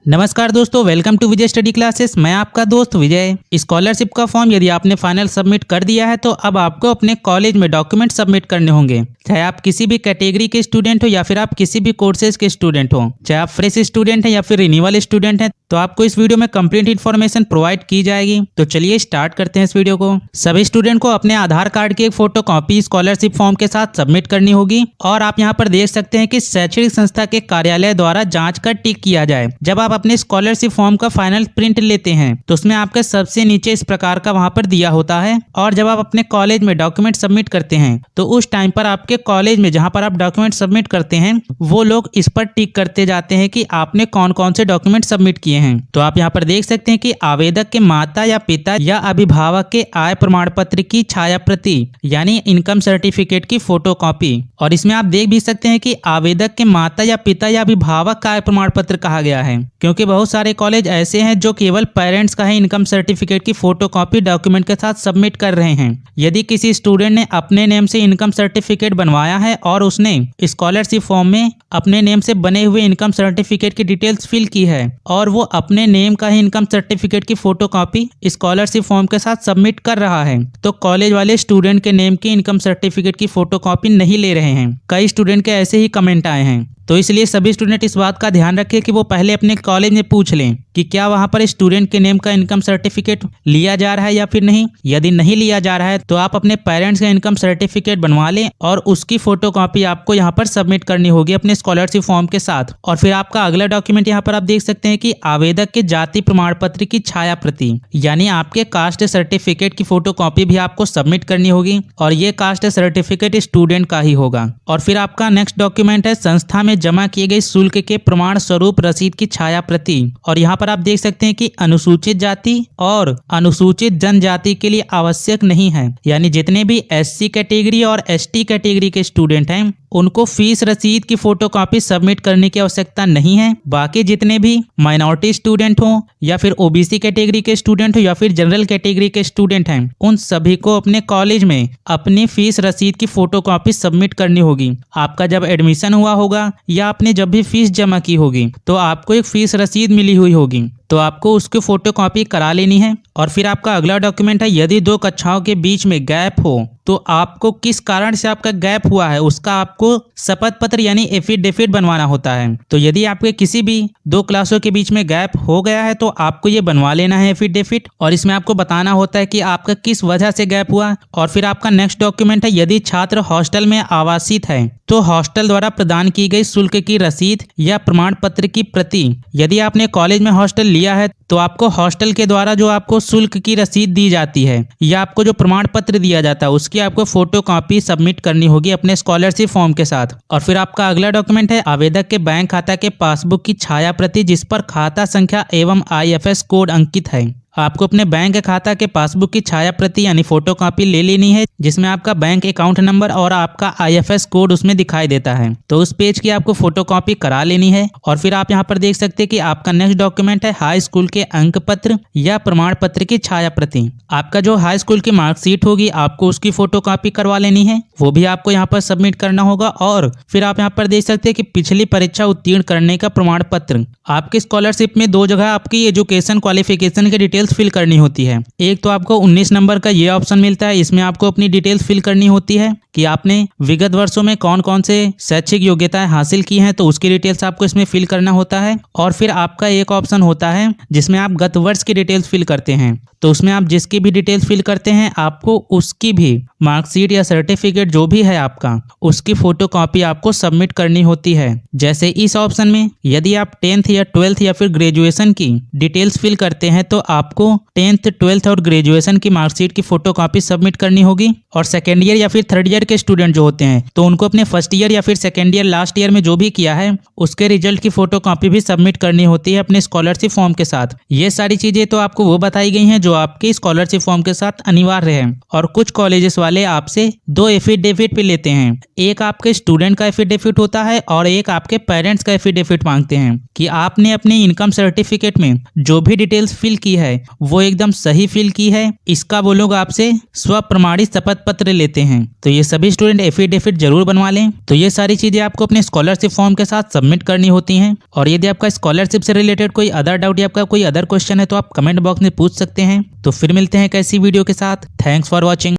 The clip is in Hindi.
नमस्कार दोस्तों, welcome to Vijay study classes. मैं आपका दोस्त विजय। स्कॉलरशिप का फॉर्म यदि आपने फाइनल सबमिट कर दिया है तो अब आपको अपने कॉलेज में डॉक्यूमेंट सबमिट करने होंगे। चाहे आप किसी भी कैटेगरी के स्टूडेंट हो या फिर आप किसी भी कोर्सेज के स्टूडेंट हो, चाहे आप फ्रेश स्टूडेंट हैं या फिर रिन्यूअल स्टूडेंट हैं, तो आपको इस वीडियो में कंप्लीट इन्फॉर्मेशन प्रोवाइड की जाएगी। तो चलिए स्टार्ट करते हैं इस वीडियो को। सभी स्टूडेंट को अपने आधार कार्ड की एक फोटो कॉपी स्कॉलरशिप फॉर्म के साथ सबमिट करनी होगी। और आप यहाँ पर देख सकते हैं कि शैक्षणिक संस्था के कार्यालय द्वारा जांच कर टिक किया जाए। जब आप अपने स्कॉलरशिप फॉर्म का फाइनल प्रिंट लेते हैं तो उसमें आपके सबसे नीचे इस प्रकार का वहां पर दिया होता है। और जब आप अपने कॉलेज में डॉक्यूमेंट सबमिट करते हैं तो उस टाइम पर आपके कॉलेज में जहां पर आप डॉक्यूमेंट सबमिट करते हैं वो लोग इस पर टिक करते जाते हैं कि आपने कौन कौन से डॉक्यूमेंट सबमिट किए हैं। तो आप यहाँ पर देख सकते हैं कि आवेदक के माता या पिता या अभिभावक के आय प्रमाण पत्र की छाया प्रति यानी इनकम सर्टिफिकेट की फोटो कॉपी। और इसमें आप देख भी सकते हैं कि आवेदक के माता या पिता या अभिभावक का आय प्रमाण पत्र कहा गया है, क्योंकि बहुत सारे कॉलेज ऐसे हैं जो केवल पेरेंट्स का ही इनकम सर्टिफिकेट की फोटो कॉपी डॉक्यूमेंट के साथ सबमिट कर रहे हैं। यदि किसी स्टूडेंट ने अपने नेम से इनकम सर्टिफिकेट बनवाया है और उसने स्कॉलरशिप फॉर्म में अपने नेम से बने हुए इनकम सर्टिफिकेट की डिटेल्स फिल की है और वो अपने नेम का ही इनकम सर्टिफिकेट की फोटो कॉपी स्कॉलरशिप फॉर्म के साथ सबमिट कर रहा है, तो कॉलेज वाले स्टूडेंट के नेम की इनकम सर्टिफिकेट की फोटो कॉपी नहीं ले रहे हैं। कई स्टूडेंट के ऐसे ही कमेंट आए हैं। तो इसलिए सभी स्टूडेंट इस बात का ध्यान रखें कि वो पहले अपने कॉलेज में पूछ लें कि क्या वहां पर स्टूडेंट के नेम का इनकम सर्टिफिकेट लिया जा रहा है या फिर नहीं। यदि नहीं लिया जा रहा है तो आप अपने पेरेंट्स का इनकम सर्टिफिकेट बनवा लें और उसकी फोटो कॉपी आपको यहाँ पर सबमिट करनी होगी अपने स्कॉलरशिप फॉर्म के साथ। और फिर आपका अगला डॉक्यूमेंट यहाँ पर आप देख सकते हैं कि आवेदक के जाति प्रमाण पत्र की छाया प्रति यानी आपके कास्ट सर्टिफिकेट की फोटो कॉपी भी आपको सबमिट करनी होगी और ये कास्ट सर्टिफिकेट स्टूडेंट का ही होगा। और फिर आपका नेक्स्ट डॉक्यूमेंट है संस्था में जमा किए गए शुल्क के प्रमाण स्वरूप रसीद की छाया प्रति। और यहाँ पर आप देख सकते हैं कि अनुसूचित जाति और अनुसूचित जनजाति के लिए आवश्यक नहीं है, यानी जितने भी एससी कैटेगरी और एसटी कैटेगरी के स्टूडेंट हैं उनको फीस रसीद की फोटो कॉपी सबमिट करने की आवश्यकता नहीं है। बाकी जितने भी माइनॉरिटी स्टूडेंट हो या फिर ओबीसी कैटेगरी के स्टूडेंट हो या फिर जनरल कैटेगरी के स्टूडेंट हैं उन सभी को अपने कॉलेज में अपनी फीस रसीद की फोटो कॉपी सबमिट करनी होगी। आपका जब एडमिशन हुआ होगा या आपने जब भी फीस जमा की होगी तो आपको एक फीस रसीद मिली हुई होगी, तो आपको उसकी फोटो कॉपी करा लेनी है। और फिर आपका अगला डॉक्यूमेंट है यदि दो कक्षाओं के बीच में गैप हो तो आपको किस कारण से आपका गैप हुआ है उसका आपको शपथ पत्र यानी एफिडेविट बनवाना होता है। तो यदि आपके किसी भी दो क्लासों के बीच में गैप हो गया है तो आपको ये बनवा लेना है एफिडेविट, और इसमें आपको बताना होता है कि आपका किस वजह से गैप हुआ। और फिर आपका नेक्स्ट डॉक्यूमेंट है यदि छात्र हॉस्टल में आवासित है तो हॉस्टल द्वारा प्रदान की गई शुल्क की रसीद या प्रमाण पत्र की प्रति। यदि आपने कॉलेज में हॉस्टल लिया है तो आपको हॉस्टल के द्वारा जो आपको शुल्क की रसीद दी जाती है या आपको जो प्रमाण पत्र दिया जाता है उसकी आपको फोटो कॉपी सबमिट करनी होगी अपने स्कॉलरशिप फॉर्म के साथ। और फिर आपका अगला डॉक्यूमेंट है आवेदक के बैंक खाता के पासबुक की छाया प्रति जिस पर खाता संख्या एवं IFS कोड अंकित है। आपको अपने बैंक खाता के पासबुक की छाया प्रति यानी फोटो कॉपी ले लेनी है जिसमें आपका बैंक अकाउंट नंबर और आपका IFS कोड उसमें दिखाई देता है, तो उस पेज की आपको फोटो कॉपी करा लेनी है। और फिर आप यहाँ पर देख सकते हैं कि आपका नेक्स्ट डॉक्यूमेंट है हाई स्कूल के अंक पत्र या प्रमाण पत्र की छाया प्रति। आपका जो हाई स्कूल की मार्कशीट होगी आपको उसकी फोटो कॉपी करवा लेनी है, वो भी आपको यहाँ पर सबमिट करना होगा। और फिर आप यहाँ पर देख सकते हैं कि पिछली परीक्षा उत्तीर्ण करने का प्रमाण पत्र। आपकी स्कॉलरशिप में दो जगह आपकी एजुकेशन क्वालिफिकेशन की डिटेल्स फिल करनी होती है। एक तो आपको 19 नंबर का ये ऑप्शन मिलता है, इसमें आपको अपनी डिटेल्स फिल करनी होती है कि आपने विगत वर्षों में कौन कौन से शैक्षिक योग्यताएं हासिल की हैं, तो उसकी डिटेल्स आपको इसमें फिल करना होता है। और फिर आपका एक ऑप्शन होता है जिसमें आप गत वर्ष की डिटेल्स फिल करते हैं, तो उसमें आप जिसकी भी डिटेल्स फिल करते हैं आपको उसकी भी मार्कशीट या सर्टिफिकेट जो भी है आपका उसकी फोटो कॉपी आपको सबमिट करनी होती है। जैसे इस ऑप्शन में यदि आप 10th या 12th या फिर ग्रेजुएशन की डिटेल्स फिल करते हैं तो आपको 10th 12th और ग्रेजुएशन की मार्कशीट की फोटो कॉपी सबमिट करनी होगी। और सेकेंड ईयर या फिर थर्ड ईयर के स्टूडेंट जो होते हैं तो उनको अपने फर्स्ट ईयर या फिर सेकेंड ईयर लास्ट ईयर में जो भी किया है उसके रिजल्ट की फोटो कॉपी भी सबमिट करनी होती है अपने स्कॉलरशिप फॉर्म के साथ। ये सारी चीजें तो आपको वो बताई गई हैं जो आपके स्कॉलरशिप फॉर्म के साथ अनिवार्य है। और कुछ कॉलेजेस वाले आपसे दो एफिडेविट भी लेते हैं, एक आपके स्टूडेंट का एफिडेविट होता है और एक आपके पेरेंट्स का एफिडेविट मांगते हैं कि आपने अपने इनकम सर्टिफिकेट में जो भी डिटेल्स फिल की है वो एकदम सही फिल की है। इसका वो लोग आपसे स्व प्रमाणित शपथ पत्र लेते हैं। तो ये सभी स्टूडेंट एफिडेविट जरूर बनवा लें। तो ये सारी चीजें आपको अपने स्कॉलरशिप फॉर्म के साथ सबमिट करनी होती हैं। और यदि आपका स्कॉलरशिप से रिलेटेड कोई अदर डाउट या आपका कोई अदर क्वेश्चन है तो आप कमेंट बॉक्स में पूछ सकते हैं। तो फिर मिलते हैं एक ऐसी वीडियो के साथ। Thanks for watching.